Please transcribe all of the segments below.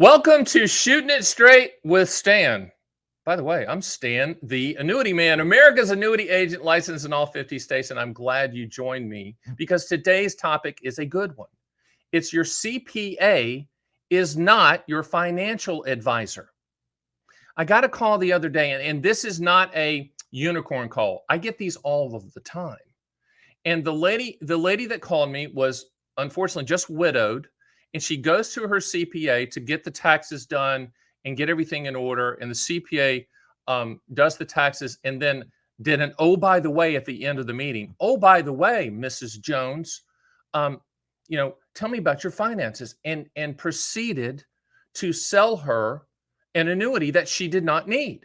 Welcome to Shooting It Straight with Stan. By the way, I'm Stan, the Annuity Man, America's annuity agent licensed in all 50 states, and I'm glad you joined me because today's topic is a good one. It's your CPA is not your financial advisor. I got a call the other day, and this is not a unicorn call. I get these all of the time. And the lady that called me was unfortunately just widowed, and she goes to her CPA to get the taxes done and get everything in order. And the CPA does the taxes and then did an oh by the way at the end of the meeting. Oh by the way, Mrs. Jones, tell me about your finances, and proceeded to sell her an annuity that she did not need.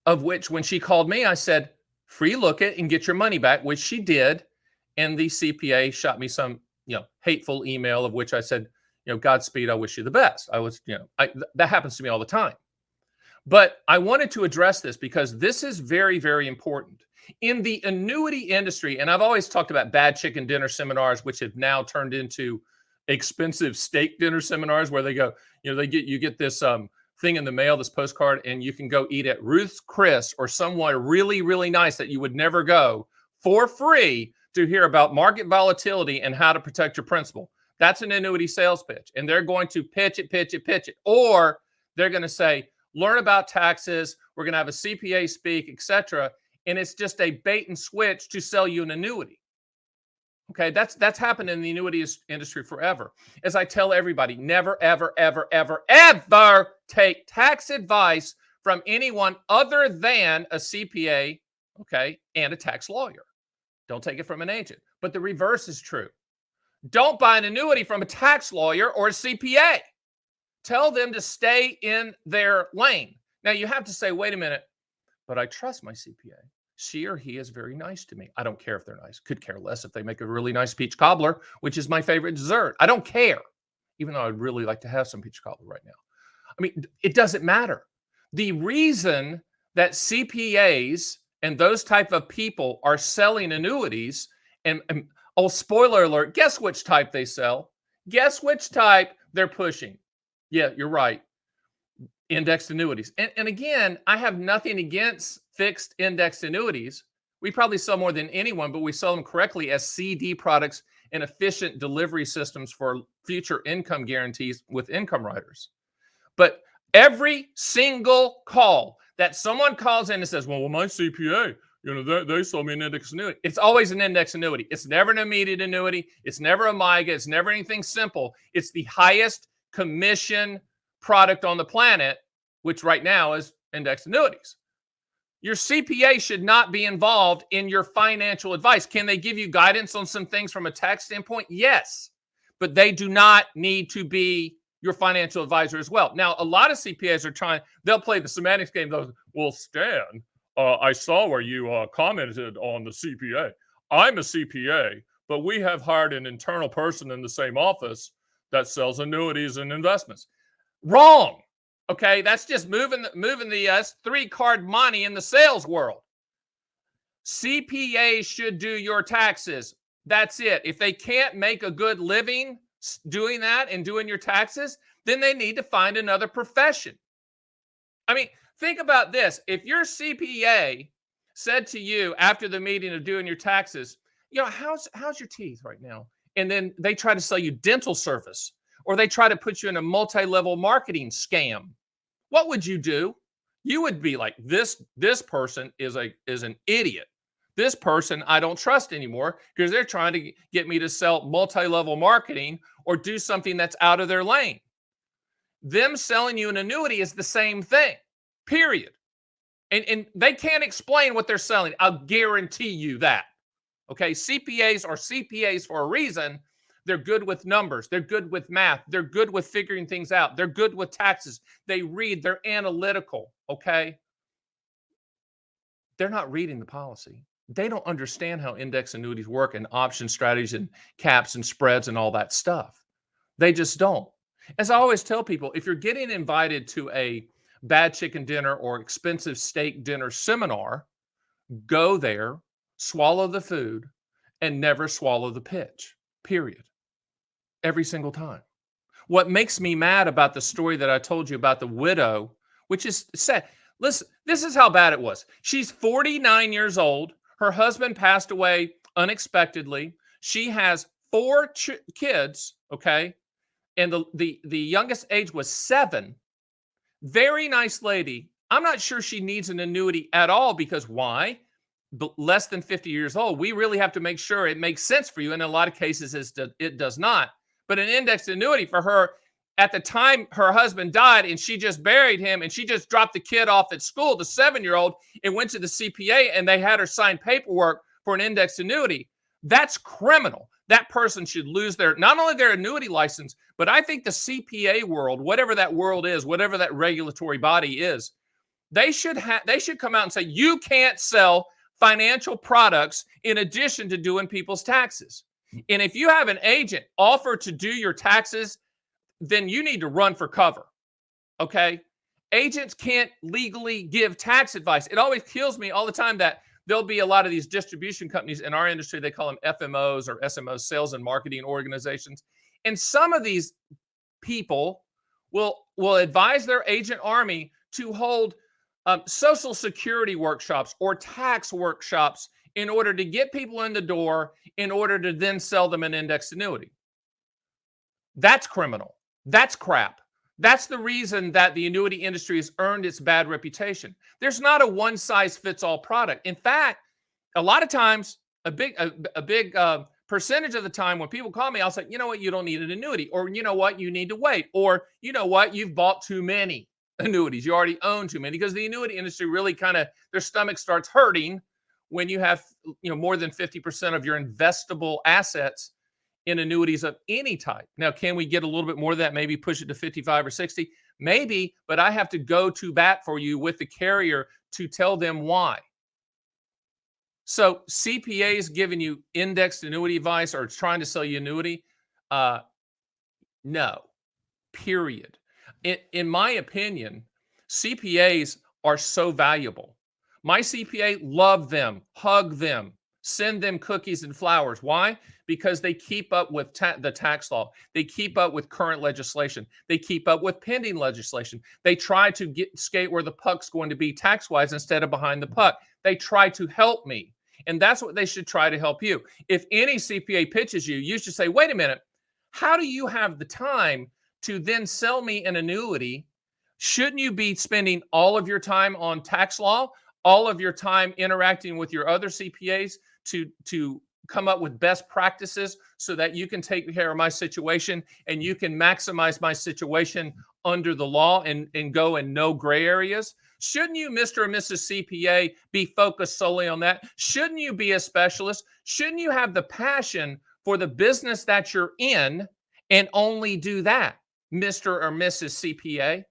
Of which, when she called me, I said, free look it and get your money back, which she did. And the CPA shot me some, hateful email of which I said, Godspeed, I wish you the best. That happens to me all the time. But I wanted to address this because this is very, very important. In the annuity industry, and I've always talked about bad chicken dinner seminars, which have now turned into expensive steak dinner seminars where they go, you get this thing in the mail, this postcard, and you can go eat at Ruth's Chris or somewhere really, really nice that you would never go for free to hear about market volatility and how to protect your principal. That's an annuity sales pitch. And they're going to pitch it. Or they're going to say, learn about taxes. We're going to have a CPA speak, etc. And it's just a bait and switch to sell you an annuity. Okay, that's happened in the annuity industry forever. As I tell everybody, never, ever, ever, ever, ever take tax advice from anyone other than a CPA, okay, and a tax lawyer. Don't take it from an agent. But the reverse is true. Don't buy an annuity from a tax lawyer or a CPA. Tell them to stay in their lane. Now, you have to say, wait a minute, but I trust my CPA. She or he is very nice to me. I don't care if they're nice. Could care less if they make a really nice peach cobbler, which is my favorite dessert. I don't care, even though I'd really like to have some peach cobbler right now. I mean, it doesn't matter. The reason that CPAs and those type of people are selling annuities, and oh, spoiler alert, guess which type they sell? Guess which type they're pushing? Yeah, you're right. Indexed annuities. And again, I have nothing against fixed indexed annuities. We probably sell more than anyone, but we sell them correctly as CD products and efficient delivery systems for future income guarantees with income riders. But every single call that someone calls in and says, well, my CPA, they sold me an index annuity. It's always an index annuity. It's never an immediate annuity. It's never a MIGA. It's never anything simple. It's the highest commission product on the planet, which right now is indexed annuities. Your CPA should not be involved in your financial advice. Can they give you guidance on some things from a tax standpoint? Yes, but they do not need to be your financial advisor as well. Now, a lot of CPAs are they'll play the semantics game. They'll, well, Stan, I saw where you commented on the CPA. I'm a CPA, but we have hired an internal person in the same office that sells annuities and investments. Wrong. Okay, that's just moving the three-card money in the sales world. CPAs should do your taxes. That's it. If they can't make a good living doing that and doing your taxes, then they need to find another profession. I mean, think about this. If your CPA said to you after the meeting of doing your taxes, how's your teeth right now? And then they try to sell you dental service, or they try to put you in a multi-level marketing scam. What would you do? You would be like, this person is an idiot. This person I don't trust anymore because they're trying to get me to sell multi-level marketing or do something that's out of their lane. Them selling you an annuity is the same thing, period. And they can't explain what they're selling. I'll guarantee you that. Okay, CPAs are CPAs for a reason. They're good with numbers. They're good with math. They're good with figuring things out. They're good with taxes. They read. They're analytical, okay? They're not reading the policy. They don't understand how index annuities work and option strategies and caps and spreads and all that stuff. They just don't. As I always tell people, if you're getting invited to a bad chicken dinner or expensive steak dinner seminar, go there, swallow the food, and never swallow the pitch, period. Every single time. What makes me mad about the story that I told you about the widow, which is sad. Listen, this is how bad it was. She's 49 years old. Her husband passed away unexpectedly. She has four kids, okay? And the youngest age was 7. Very nice lady. I'm not sure she needs an annuity at all because why? Less than 50 years old. We really have to make sure it makes sense for you. In a lot of cases, it does not. But an indexed annuity for her, at the time her husband died and she just buried him and she just dropped the kid off at school, the 7-year-old, and went to the CPA and they had her sign paperwork for an indexed annuity. That's criminal. That person should lose not only their annuity license, but I think the CPA world, whatever that world is, whatever that regulatory body is, they should come out and say, you can't sell financial products in addition to doing people's taxes. And if you have an agent offer to do your taxes, then you need to run for cover. Okay? Agents can't legally give tax advice. It always kills me all the time that there'll be a lot of these distribution companies in our industry. They call them FMOs or SMOs, sales and marketing organizations. And some of these people will advise their agent army to hold Social Security workshops or tax workshops in order to get people in the door in order to then sell them an indexed annuity. That's criminal. That's crap. That's the reason that the annuity industry has earned its bad reputation. There's not a one-size-fits-all product. In fact, a lot of times, a big percentage of the time when people call me, I'll say, you know what, you don't need an annuity, or you know what, you need to wait, or you know what, you've bought too many annuities. You already own too many, because the annuity industry really their stomach starts hurting when you have more than 50% of your investable assets in annuities of any type. Now, can we get a little bit more of that? Maybe push it to 55 or 60? Maybe, but I have to go to bat for you with the carrier to tell them why. So CPAs giving you indexed annuity advice or trying to sell you annuity? No, period. In my opinion, CPAs are so valuable. My CPA, love them, hug them, send them cookies and flowers. Why? Because they keep up with the tax law. They keep up with current legislation. They keep up with pending legislation. They try to skate where the puck's going to be tax-wise instead of behind the puck. They try to help me. And that's what they should try to help you. If any CPA pitches you, you should say, wait a minute, how do you have the time to then sell me an annuity? Shouldn't you be spending all of your time on tax law, all of your time interacting with your other CPAs to come up with best practices so that you can take care of my situation and you can maximize my situation under the law and go in no gray areas? Shouldn't you, Mr. and Mrs. CPA, be focused solely on that? Shouldn't you be a specialist? Shouldn't you have the passion for the business that you're in and only do that, Mr. or Mrs. CPA?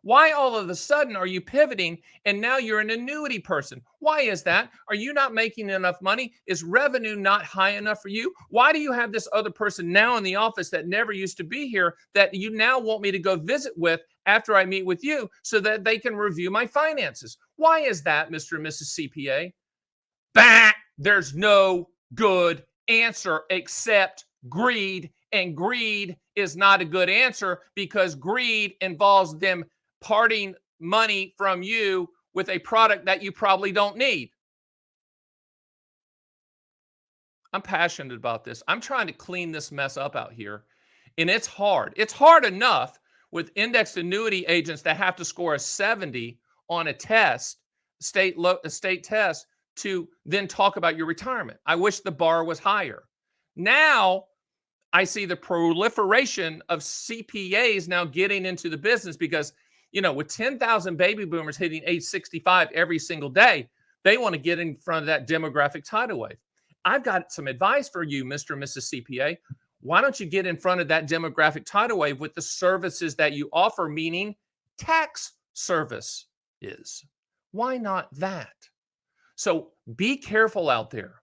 Why all of a sudden are you pivoting and now you're an annuity person? Why is that? Are you not making enough money? Is revenue not high enough for you? Why do you have this other person now in the office that never used to be here that you now want me to go visit with after I meet with you so that they can review my finances? Why is that, Mr. and Mrs. CPA? Bah! There's no good answer except greed. And greed is not a good answer because greed involves them parting money from you with a product that you probably don't need. I'm passionate about this. I'm trying to clean this mess up out here. And it's hard. It's hard enough with indexed annuity agents that have to score a 70 on a test, state test, to then talk about your retirement. I wish the bar was higher. Now, I see the proliferation of CPAs now getting into the business because, with 10,000 baby boomers hitting age 65 every single day, they want to get in front of that demographic tidal wave. I've got some advice for you, Mr. and Mrs. CPA. Why don't you get in front of that demographic tidal wave with the services that you offer, meaning tax service is? Why not that? So be careful out there.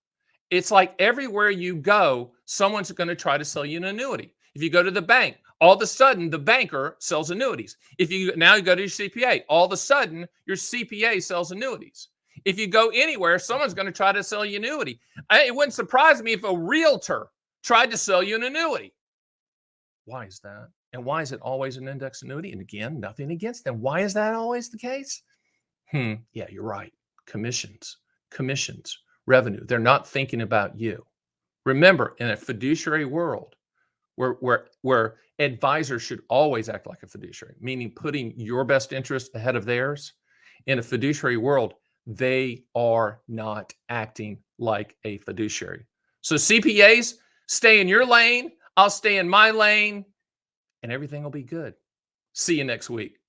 It's like everywhere you go, someone's going to try to sell you an annuity. If you go to the bank, all of a sudden the banker sells annuities. If you go to your CPA, all of a sudden your CPA sells annuities. If you go anywhere, someone's going to try to sell you an annuity. It wouldn't surprise me if a realtor tried to sell you an annuity. Why is that? And why is it always an index annuity? And again, nothing against them. Why is that always the case? Yeah, you're right. Commissions, revenue. They're not thinking about you. Remember, in a fiduciary world, where advisors should always act like a fiduciary, meaning putting your best interest ahead of theirs. In a fiduciary world, they are not acting like a fiduciary. So CPAs, stay in your lane. I'll stay in my lane, and everything will be good. See you next week.